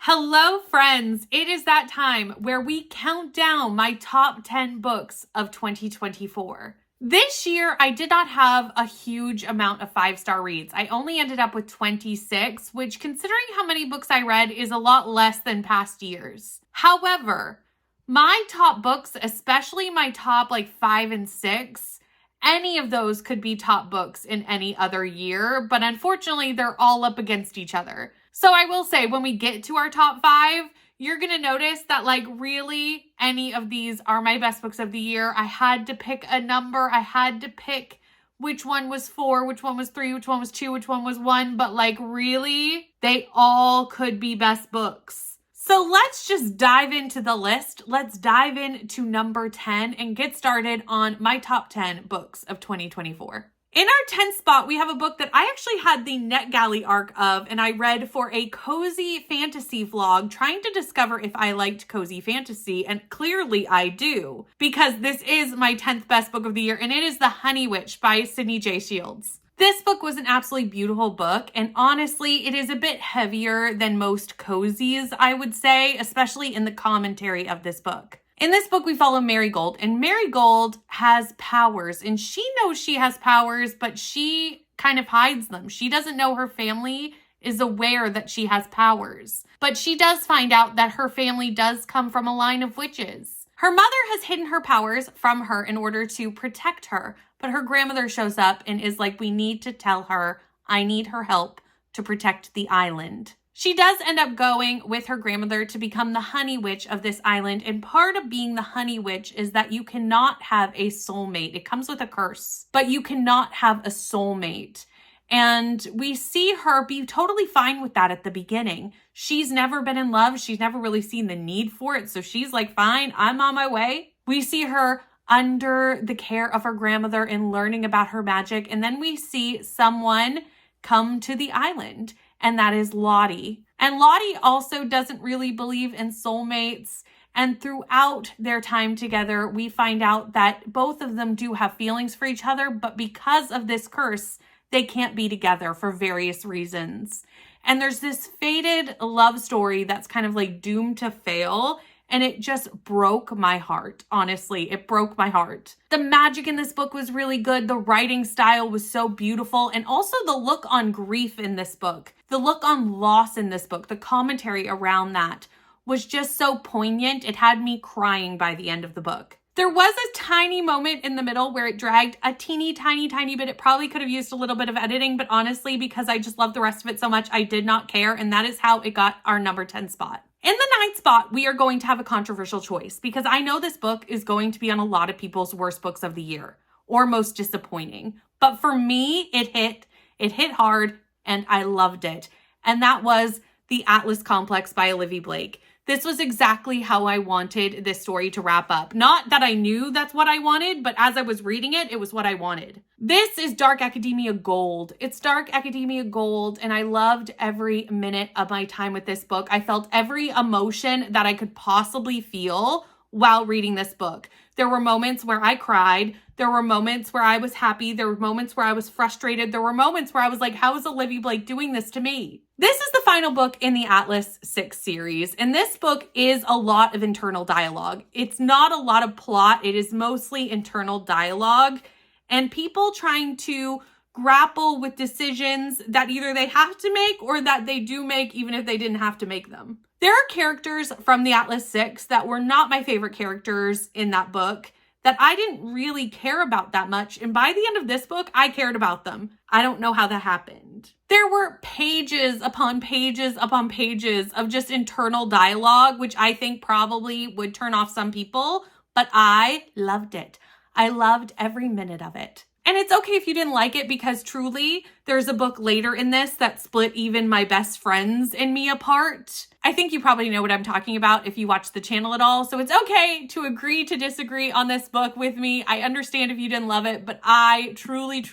Hello, friends. It is that time where we count down my top 10 books of 2024. This year, I did not have a huge amount of 5-star reads. I only ended up with 26, which, considering how many books I read, is a lot less than past years. However, my top books, especially my top 5 and 6, any of those could be top books in any other year, but unfortunately, they're all up against each other. So I will say, when we get to our top 5, you're going to notice that really any of these are my best books of the year. I had to pick a number. I had to pick which one was 4, which one was 3, which one was 2, which one was 1. But really, they all could be best books. So let's just dive into the list. Let's dive into number 10 and get started on my top 10 books of 2024. In our 10th spot, we have a book that I actually had the NetGalley arc of, and I read for a cozy fantasy vlog trying to discover if I liked cozy fantasy, and clearly I do, because this is my 10th best book of the year, and it is The Honey Witch by Sydney J. Shields. This book was an absolutely beautiful book, and honestly, it is a bit heavier than most cozies, I would say, especially in the commentary of this book. In this book, we follow Marigold, and Marigold has powers, and she knows she has powers, but she kind of hides them. She doesn't know her family is aware that she has powers, but she does find out that her family does come from a line of witches. Her mother has hidden her powers from her in order to protect her, but her grandmother shows up and is like, we need to tell her, I need her help to protect the island. She does end up going with her grandmother to become the honey witch of this island. And part of being the honey witch is that you cannot have a soulmate. It comes with a curse, but you cannot have a soulmate. And we see her be totally fine with that at the beginning. She's never been in love. She's never really seen the need for it. So she's like, fine, I'm on my way. We see her under the care of her grandmother and learning about her magic. And then we see someone come to the island, and that is Lottie. And Lottie also doesn't really believe in soulmates. And throughout their time together, we find out that both of them do have feelings for each other, but because of this curse, they can't be together for various reasons. And there's this fated love story that's kind of doomed to fail. And it just broke my heart. Honestly, it broke my heart. The magic in this book was really good. The writing style was so beautiful. And also the look on grief in this book, the look on loss in this book, the commentary around that was just so poignant. It had me crying by the end of the book. There was a tiny moment in the middle where it dragged a teeny tiny bit. It probably could have used a little bit of editing, but honestly, because I just love the rest of it so much, I did not care. And that is how it got our number 10 spot. In the 9th spot, we are going to have a controversial choice because I know this book is going to be on a lot of people's worst books of the year or most disappointing. But for me, it hit hard and I loved it. And that was The Atlas Complex by Olivia Blake. This was exactly how I wanted this story to wrap up. Not that I knew that's what I wanted, but as I was reading it, it was what I wanted. This is Dark Academia Gold. It's Dark Academia Gold, and I loved every minute of my time with this book. I felt every emotion that I could possibly feel while reading this book. There were moments where I cried. There were moments where I was happy. There were moments where I was frustrated. There were moments where I was like, how is Olivia Blake doing this to me? This is the final book in the Atlas 6 series, and this book is a lot of internal dialogue. It's not a lot of plot. It is mostly internal dialogue and people trying to grapple with decisions that either they have to make or that they do make even if they didn't have to make them. There are characters from the Atlas 6 that were not my favorite characters in that book that I didn't really care about that much. And by the end of this book, I cared about them. I don't know how that happened. There were pages upon pages upon pages of just internal dialogue, which I think probably would turn off some people, but I loved it. I loved every minute of it. And it's okay if you didn't like it because truly, there's a book later in this that split even my best friends and me apart. I think you probably know what I'm talking about if you watch the channel at all. So it's okay to agree to disagree on this book with me. I understand if you didn't love it, but I truly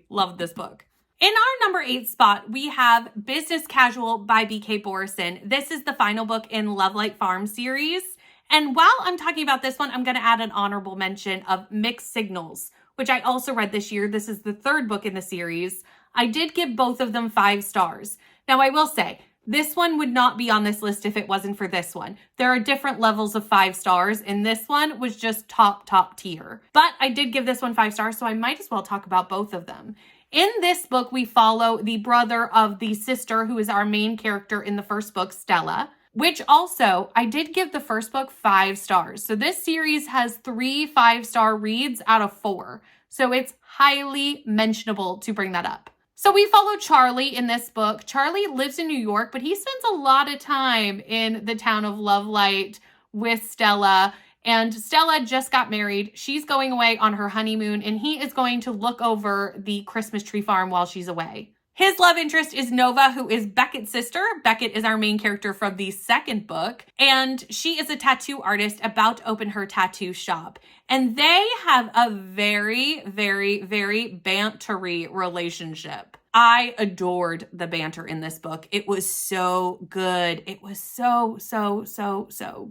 loved this book. In our number 8 spot, we have Business Casual by B.K. Borison. This is the final book in Lovelight Farm series. And while I'm talking about this one, I'm going to add an honorable mention of Mixed Signals, which I also read this year. This is the 3rd book in the series. I did give both of them 5 stars. Now, I will say, This one would not be on this list if it wasn't for this one. There are different levels of 5 stars, and this one was just top tier. But I did give this one 5 stars, so I might as well talk about both of them. In this book, we follow the brother of the sister who is our main character in the first book, Stella, which also, I did give the first book 5 stars. So this series has 3 5-star reads out of 4. So it's highly mentionable to bring that up. So we follow Charlie in this book. Charlie lives in New York, but he spends a lot of time in the town of Lovelight with Stella. And Stella just got married. She's going away on her honeymoon, and he is going to look over the Christmas tree farm while she's away. His love interest is Nova, who is Beckett's sister. Beckett is our main character from the second book, and she is a tattoo artist about to open her tattoo shop. And they have a very, very, very bantery relationship. I adored the banter in this book. It was so good. It was so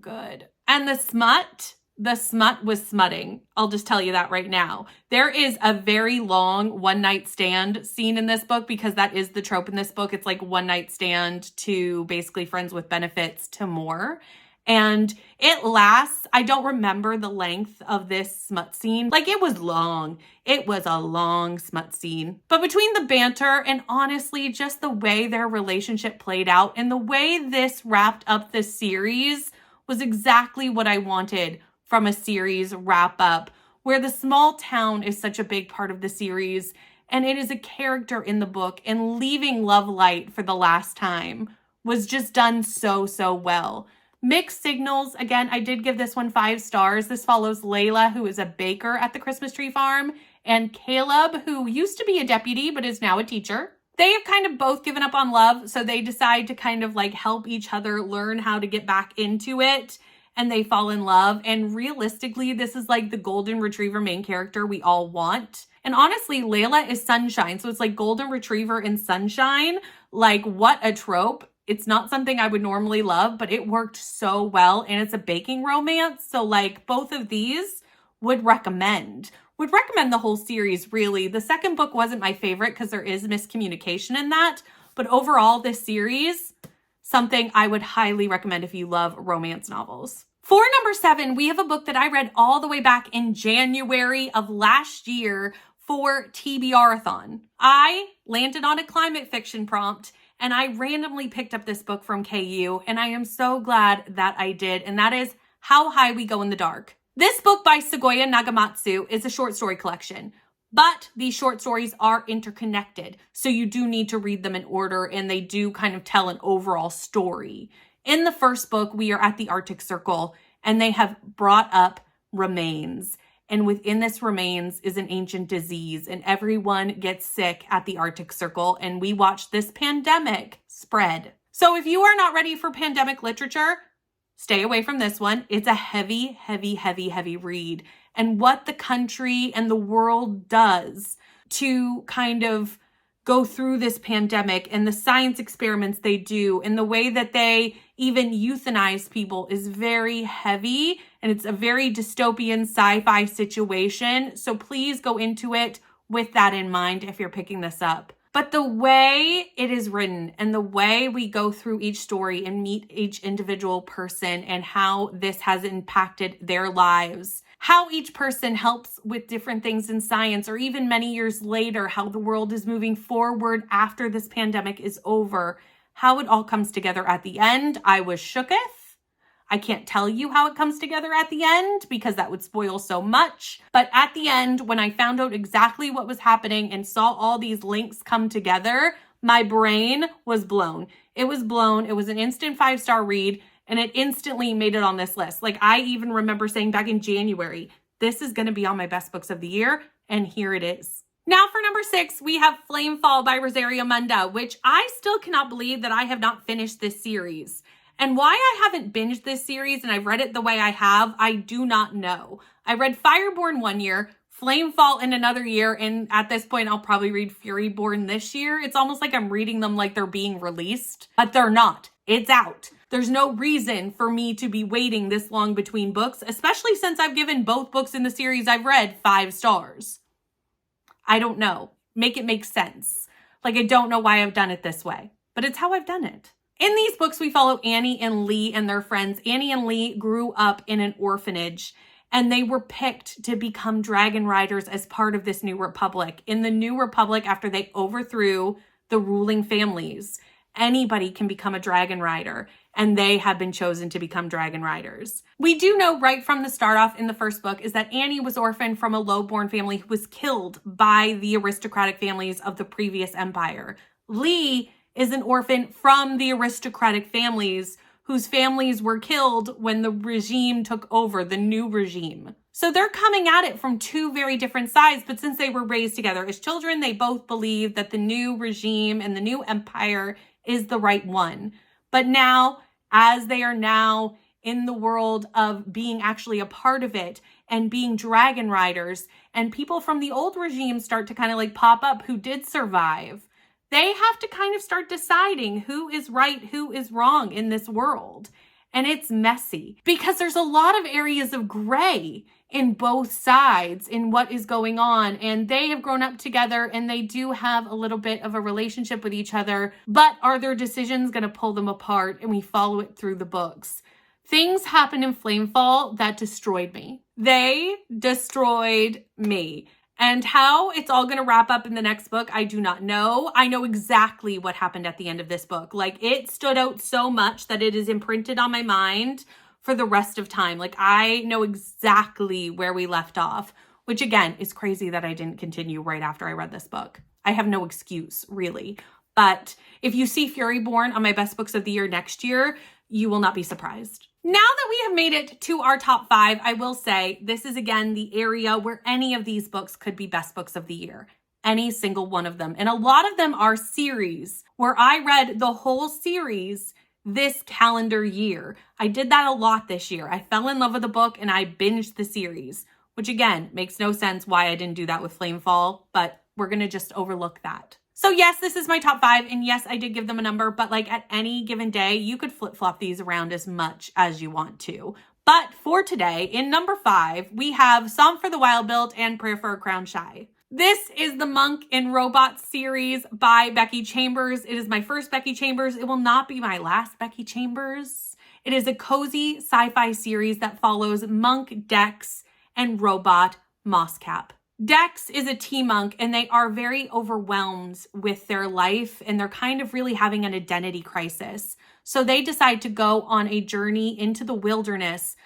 good. And the smut was smutting. I'll just tell you that right now. There is a very long one-night stand scene in this book because that is the trope in this book. It's like one night stand to basically friends with benefits to more. And it lasts, I don't remember the length of this smut scene. Like, it was long. It was a long smut scene. But between the banter and honestly just the way their relationship played out and the way this wrapped up the series was exactly what I wanted from a series wrap up, where the small town is such a big part of the series and it is a character in the book, and leaving Lovelight for the last time was just done so well. Mixed signals. Again, I did give this one 5 stars. This follows Layla, who is a baker at the Christmas tree farm, and Caleb, who used to be a deputy but is now a teacher. They have kind of both given up on love, so they decide to kind of like help each other learn how to get back into it, and they fall in love. And realistically, this is like the golden retriever main character we all want. And honestly, Layla is sunshine, so it's like golden retriever and sunshine. Like, what a trope. It's not something I would normally love, but it worked so well, and it's a baking romance. So like, both of these would recommend the whole series, really. The second book wasn't my favorite because there is miscommunication in that, but overall, this series, something I would highly recommend if you love romance novels. For number 7, we have a book that I read all the way back in January of last year for TBR-a-thon. I landed on a climate fiction prompt, and I randomly picked up this book from KU, and I am so glad that I did, and that is How High We Go in the Dark. This book by Sugoya Nagamatsu is a short story collection, but these short stories are interconnected, so you do need to read them in order, and they do kind of tell an overall story. In the first book, we are at the Arctic Circle, and they have brought up remains. And within this remains is an ancient disease, and everyone gets sick at the Arctic Circle, and we watch this pandemic spread. So if you are not ready for pandemic literature, stay away from this one. It's a heavy read. And what the country and the world does to kind of go through this pandemic, and the science experiments they do, and the way that they even euthanize people is very heavy, and it's a very dystopian sci-fi situation. So please go into it with that in mind if you're picking this up. But the way it is written and the way we go through each story and meet each individual person and how this has impacted their lives, how each person helps with different things in science, or even many years later, how the world is moving forward after this pandemic is over, how it all comes together at the end, I was shooketh. I can't tell you how it comes together at the end because that would spoil so much. But at the end, when I found out exactly what was happening and saw all these links come together, my brain was blown. It was blown. It was an instant 5-star read, and it instantly made it on this list. Like, I even remember saying back in January, this is going to be on my best books of the year, and here it is. Now for number 6, we have Flamefall by Rosario Munda, which I still cannot believe that I have not finished this series. And why I haven't binged this series and I've read it the way I have, I do not know. I read Fireborn one year, Flamefall in another year, and at this point I'll probably read Furyborn this year. It's almost like I'm reading them like they're being released, but they're not. It's out. There's no reason for me to be waiting this long between books, especially since I've given both books in the series I've read 5 stars. I don't know. Make it make sense. Like, I don't know why I've done it this way, but it's how I've done it. In these books, we follow Annie and Lee and their friends. Annie and Lee grew up in an orphanage, and they were picked to become dragon riders as part of this new republic. In the new republic, after they overthrew the ruling families, anybody can become a dragon rider, and they have been chosen to become dragon riders. We do know right from the start off in the first book is that Annie was orphaned from a low-born family who was killed by the aristocratic families of the previous empire. Lee is an orphan from the aristocratic families whose families were killed when the regime took over, the new regime. So they're coming at it from two very different sides, but since they were raised together as children, they both believe that the new regime and the new empire is the right one. But now, as they are now in the world of being actually a part of it and being dragon riders, and people from the old regime start to kind of like pop up who did survive, they have to kind of start deciding who is right, who is wrong in this world. And it's messy because there's a lot of areas of gray in both sides in what is going on. And they have grown up together and they do have a little bit of a relationship with each other. But are their decisions going to pull them apart? And we follow it through the books. Things happened in Flamefall that destroyed me. They destroyed me. And how it's all going to wrap up in the next book, I do not know. I know exactly what happened at the end of this book. Like, it stood out so much that it is imprinted on my mind for the rest of time. Like, I know exactly where we left off, which again is crazy that I didn't continue right after I read this book. I have no excuse, really. But if you see Furyborn on my best books of the year next year, you will not be surprised. Now that we have made it to our top 5, I will say this is again the area where any of these books could be best books of the year. Any single one of them. And a lot of them are series where I read the whole series this calendar year. I did that a lot this year. I fell in love with a book and I binged the series, which again makes no sense why I didn't do that with Flamefall, but we're going to just overlook that. So yes, this is my top 5, and yes, I did give them a number, but like at any given day, you could flip-flop these around as much as you want to. But for today, in number 5, we have Song for the Wild Built and Prayer for a Crown Shy. This is the Monk and Robots series by Becky Chambers. It is my first Becky Chambers. It will not be my last Becky Chambers. It is a cozy sci-fi series that follows Monk, Dex, and Robot Mosscap. Dex is a T-Monk and they are very overwhelmed with their life and they're kind of really having an identity crisis. So they decide to go on a journey into the wilderness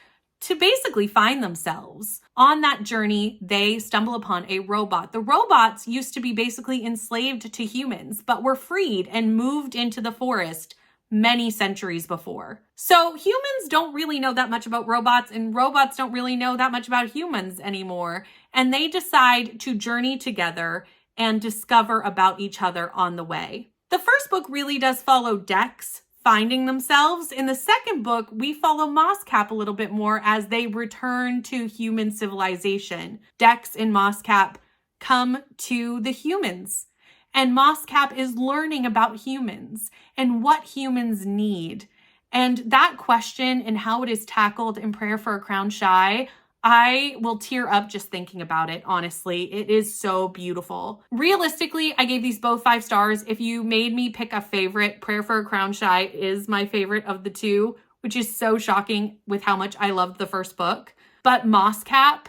to basically find themselves. On that journey, they stumble upon a robot. The robots used to be basically enslaved to humans, but were freed and moved into the forest many centuries before. So humans don't really know that much about robots and robots don't really know that much about humans anymore. And they decide to journey together and discover about each other on the way. The first book really does follow Dex finding themselves. In the second book, we follow Mosscap a little bit more as they return to human civilization. Dex and Mosscap come to the humans. And Mosscap is learning about humans and what humans need. And that question and how it is tackled in Prayer for a Crown Shy, I will tear up just thinking about it, honestly. It is so beautiful. Realistically, I gave these both 5 stars. If you made me pick a favorite, Prayer for a Crown Shy is my favorite of the two, which is so shocking with how much I loved the first book. But Mosscap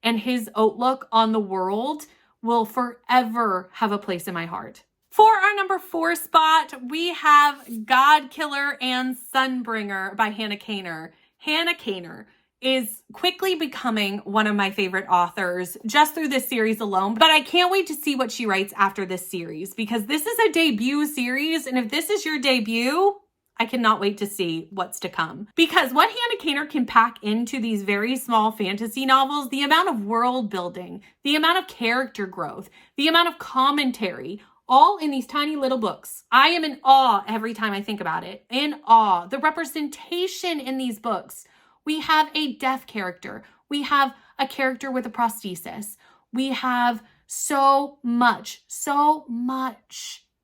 and his outlook on the world will forever have a place in my heart. For our number 4 spot, we have God Killer and Sunbringer by Hannah Kaner. Hannah Kaner is quickly becoming one of my favorite authors just through this series alone, but I can't wait to see what she writes after this series because this is a debut series, and if this is your debut, I cannot wait to see what's to come. Because what Hannah Kaner can pack into these very small fantasy novels, the amount of world building, the amount of character growth, the amount of commentary, all in these tiny little books. I am in awe every time I think about it. In awe. The representation in these books. We have a deaf character. We have a character with a prosthesis. We have so much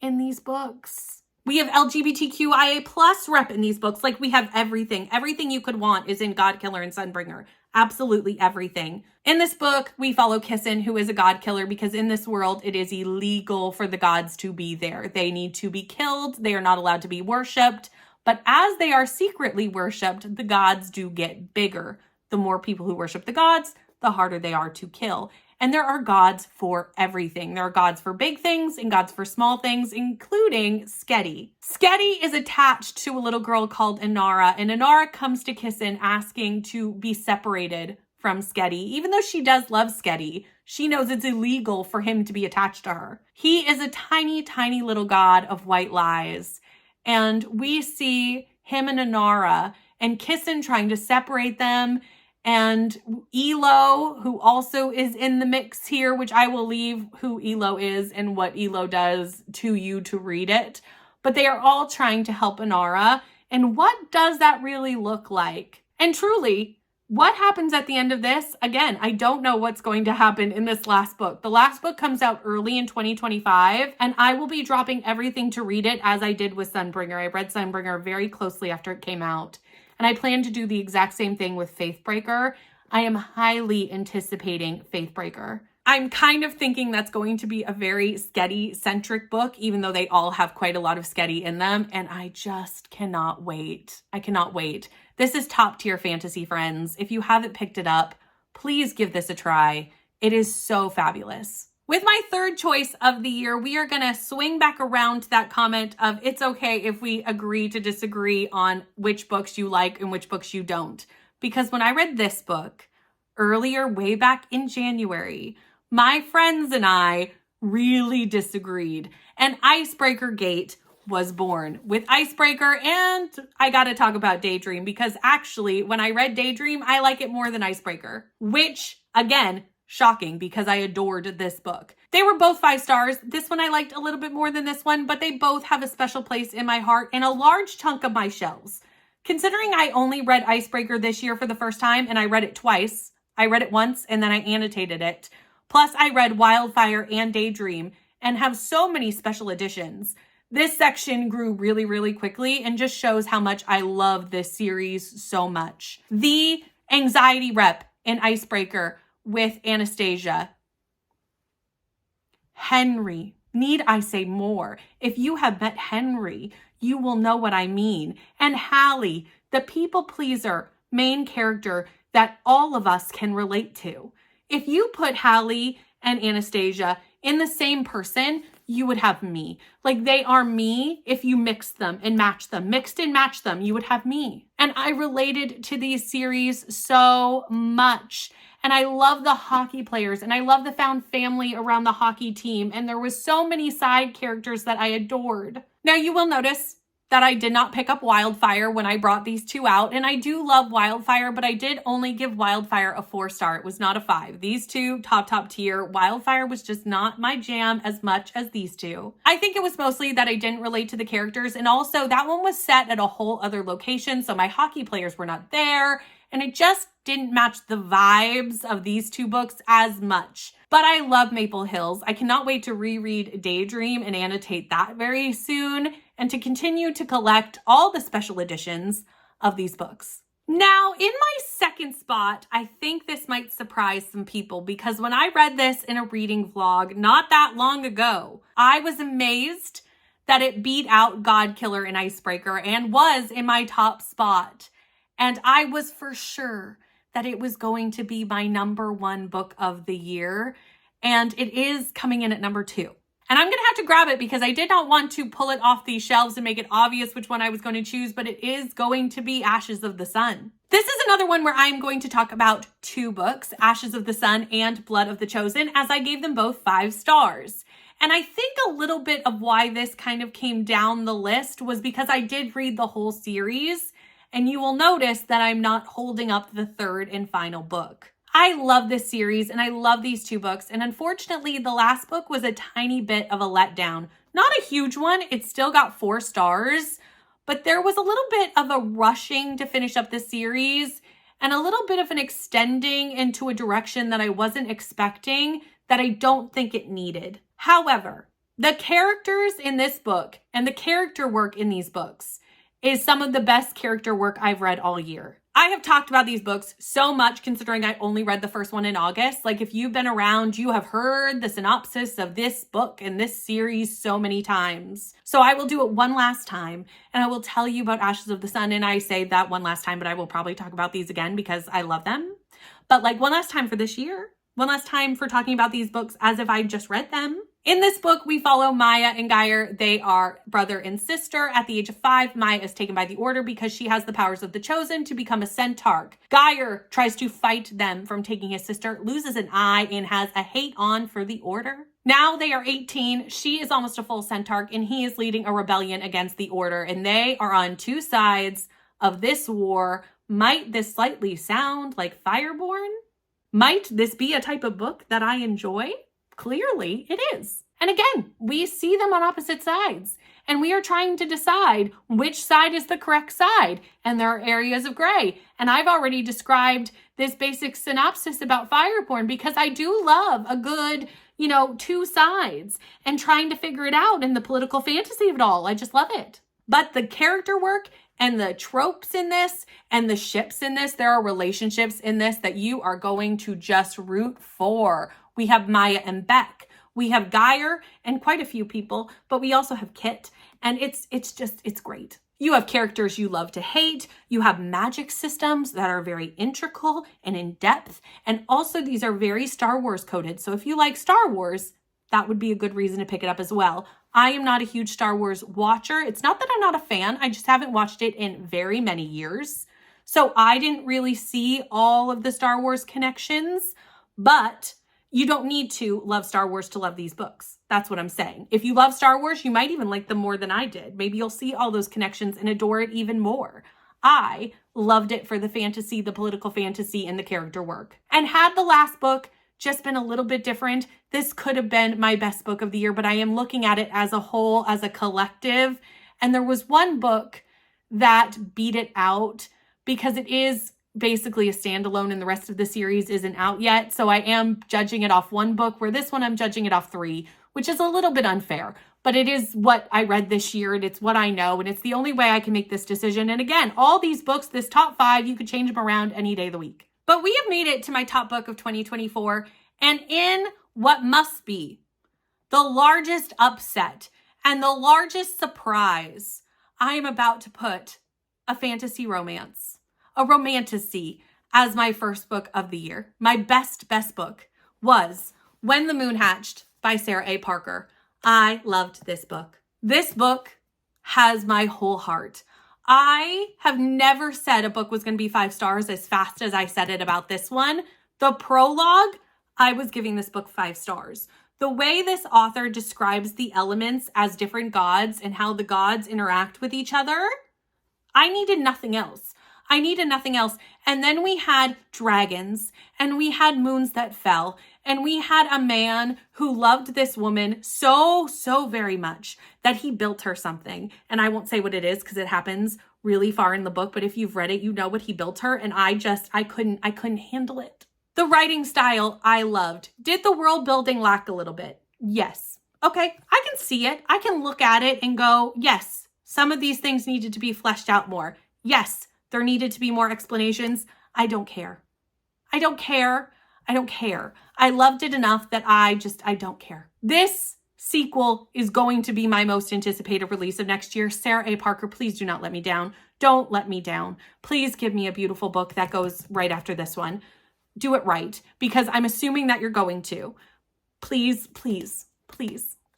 in these books. We have LGBTQIA+ rep in these books. Like, we have everything. Everything you could want is in God Killer and Sunbringer. absolutely everything. In this book, we follow Kissin, who is a god killer, because in this world, it is illegal for the gods to be there. They need to be killed. They are not allowed to be worshipped. But as they are secretly worshipped, the gods do get bigger. The more people who worship the gods, the harder they are to kill. And there are gods for everything. There are gods for big things and gods for small things, including Skedi. Skedi is attached to a little girl called Inara, and Inara comes to Kissin asking to be separated from Skedi. Even though she does love Skedi, she knows it's illegal for him to be attached to her. He is a tiny, tiny little god of white lies. And we see him and Inara and Kissin trying to separate them. And Elo, who also is in the mix here, which I will leave who Elo is and what Elo does to you to read it. But they are all trying to help Inara. And what does that really look like? And truly, what happens at the end of this? Again, I don't know what's going to happen in this last book. The last book comes out early in 2025, and I will be dropping everything to read it as I did with Sunbringer. I read Sunbringer very closely after it came out. And I plan to do the exact same thing with Faithbreaker. I am highly anticipating Faithbreaker. I'm kind of thinking that's going to be a very Skedi-centric book, even though they all have quite a lot of Skedi in them. And I just cannot wait. I cannot wait. This is top tier fantasy, friends. If you haven't picked it up, please give this a try. It is so fabulous. With my third choice of the year, we are going to swing back around to that comment of it's okay if we agree to disagree on which books you like and which books you don't. Because when I read this book earlier, way back in January, my friends and I really disagreed. And Icebreaker Gate was born. With Icebreaker, and I got to talk about Daydream, because actually when I read Daydream, I like it more than Icebreaker, which again, shocking because I adored this book. They were both 5 stars. This one I liked a little bit more than this one, but they both have a special place in my heart and a large chunk of my shelves. Considering I only read Icebreaker this year for the first time, and I read it twice. I read it once and then I annotated it. Plus I read Wildfire and Daydream and have so many special editions. This section grew really, really quickly and just shows how much I love this series so much. The anxiety rep in Icebreaker with Anastasia. Henry. Need I say more? If you have met Henry, you will know what I mean. And Hallie, the people pleaser main character that all of us can relate to. If you put Hallie and Anastasia in the same person, you would have me. Like, they are me. If you mix them and match them, mixed and match them, you would have me. And I related to these series so much. And I love the hockey players, and I love the found family around the hockey team. And there was so many side characters that I adored. Now you will notice that I did not pick up Wildfire when I brought these two out. And I do love Wildfire, but I did only give Wildfire a 4-star. It was not a 5. These two, top tier. Wildfire was just not my jam as much as these two. I think it was mostly that I didn't relate to the characters. And also that one was set at a whole other location. So my hockey players were not there. And it just didn't match the vibes of these two books as much. But I love Maple Hills. I cannot wait to reread Daydream and annotate that very soon, and to continue to collect all the special editions of these books. Now, in my second spot, I think this might surprise some people, because when I read this in a reading vlog not that long ago, I was amazed that it beat out God Killer and Icebreaker and was in my top spot. And I was for sure that it was going to be my #1 book of the year. And it is coming in at #2. And I'm going to have to grab it because I did not want to pull it off these shelves and make it obvious which one I was going to choose, but it is going to be Ashes of the Sun. This is another one where I'm going to talk about 2 books, Ashes of the Sun and Blood of the Chosen, as I gave them both 5 stars. And I think a little bit of why this kind of came down the list was because I did read the whole series. And you will notice that I'm not holding up the 3rd and final book. I love this series and I love these 2 books. And unfortunately, the last book was a tiny bit of a letdown. Not a huge one. It still got 4 stars. But there was a little bit of a rushing to finish up the series and a little bit of an extending into a direction that I wasn't expecting, that I don't think it needed. However, the characters in this book and the character work in these books is some of the best character work I've read all year. I have talked about these books so much considering I only read the first one in August. Like if you've been around, you have heard the synopsis of this book and this series so many times. So I will do it one last time and I will tell you about Ashes of the Sun. And I say that one last time, but I will probably talk about these again because I love them. But like one last time for this year, one last time for talking about these books as if I just read them. In this book, we follow Maya and Geyer. They are brother and sister. At the age of 5, Maya is taken by the Order because she has the powers of the Chosen to become a centaur. Geyer tries to fight them from taking his sister, loses an eye, and has a hate on for the Order. Now they are 18. She is almost a full centaur, and he is leading a rebellion against the Order, and they are on two sides of this war. Might this slightly sound like Fireborn? Might this be a type of book that I enjoy? Clearly, it is. And again, we see them on opposite sides, and we are trying to decide which side is the correct side, and there are areas of gray. And I've already described this basic synopsis about Fireborn because I do love a good, two sides and trying to figure it out in the political fantasy of it all. I just love it. But the character work and the tropes in this and the ships in this, there are relationships in this that you are going to just root for. We have Maya and Beck. We have Geyer and quite a few people, but we also have Kit. And it's great. You have characters you love to hate. You have magic systems that are very integral and in depth. And also these are very Star Wars coded. So if you like Star Wars, that would be a good reason to pick it up as well. I am not a huge Star Wars watcher. It's not that I'm not a fan. I just haven't watched it in very many years. So I didn't really see all of the Star Wars connections, but you don't need to love Star Wars to love these books. That's what I'm saying. If you love Star Wars, you might even like them more than I did. Maybe you'll see all those connections and adore it even more. I loved it for the fantasy, the political fantasy, and the character work. And had the last book just been a little bit different, this could have been my best book of the year, but I am looking at it as a whole, as a collective. And there was one book that beat it out because it is basically a standalone and the rest of the series isn't out yet. So I am judging it off one book, where this one I'm judging it off 3, which is a little bit unfair, but it is what I read this year and it's what I know. And it's the only way I can make this decision. And again, all these books, this top 5, you could change them around any day of the week. But we have made it to my top book of 2024. And in what must be the largest upset and the largest surprise, I am about to put a fantasy romance, a romantasy, as my first book of the year. My best book was When the Moon Hatched by Sarah A. Parker. I loved this book. This book has my whole heart. I have never said a book was going to be 5 stars as fast as I said it about this one. The prologue, I was giving this book 5 stars. The way this author describes the elements as different gods and how the gods interact with each other, I needed nothing else. And then we had dragons, and we had moons that fell, and we had a man who loved this woman so very much that he built her something. And I won't say what it is because it happens really far in the book, but if you've read it, you know what he built her. And I couldn't handle it. The writing style I loved. Did the world building lack a little bit? Yes. Okay, I can see it. I can look at it and go, yes, some of these things needed to be fleshed out more. Yes, there needed to be more explanations. I don't care. I loved it enough that I don't care. This sequel is going to be my most anticipated release of next year. Sarah A. Parker, please do not let me down. Don't let me down. Please give me a beautiful book that goes right after this one. Do it right, because I'm assuming that you're going to. Please.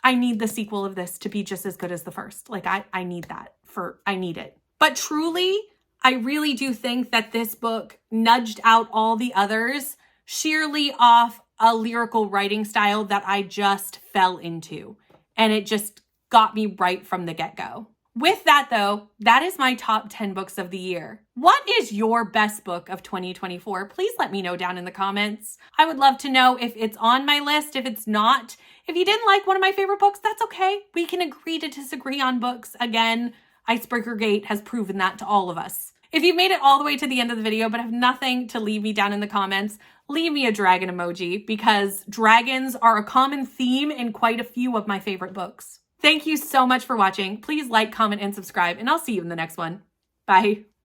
I need the sequel of this to be just as good as the first. Like I need it. But truly, I really do think that this book nudged out all the others sheerly off a lyrical writing style that I just fell into. And it just got me right from the get-go. With that though, that is my top 10 books of the year. What is your best book of 2024? Please let me know down in the comments. I would love to know if it's on my list, if it's not. If you didn't like one of my favorite books, that's okay. We can agree to disagree on books. Again, Icebreaker Gate has proven that to all of us. If you've made it all the way to the end of the video but have nothing to leave me down in the comments, leave me a dragon emoji, because dragons are a common theme in quite a few of my favorite books. Thank you so much for watching. Please like, comment, and subscribe, and I'll see you in the next one. Bye.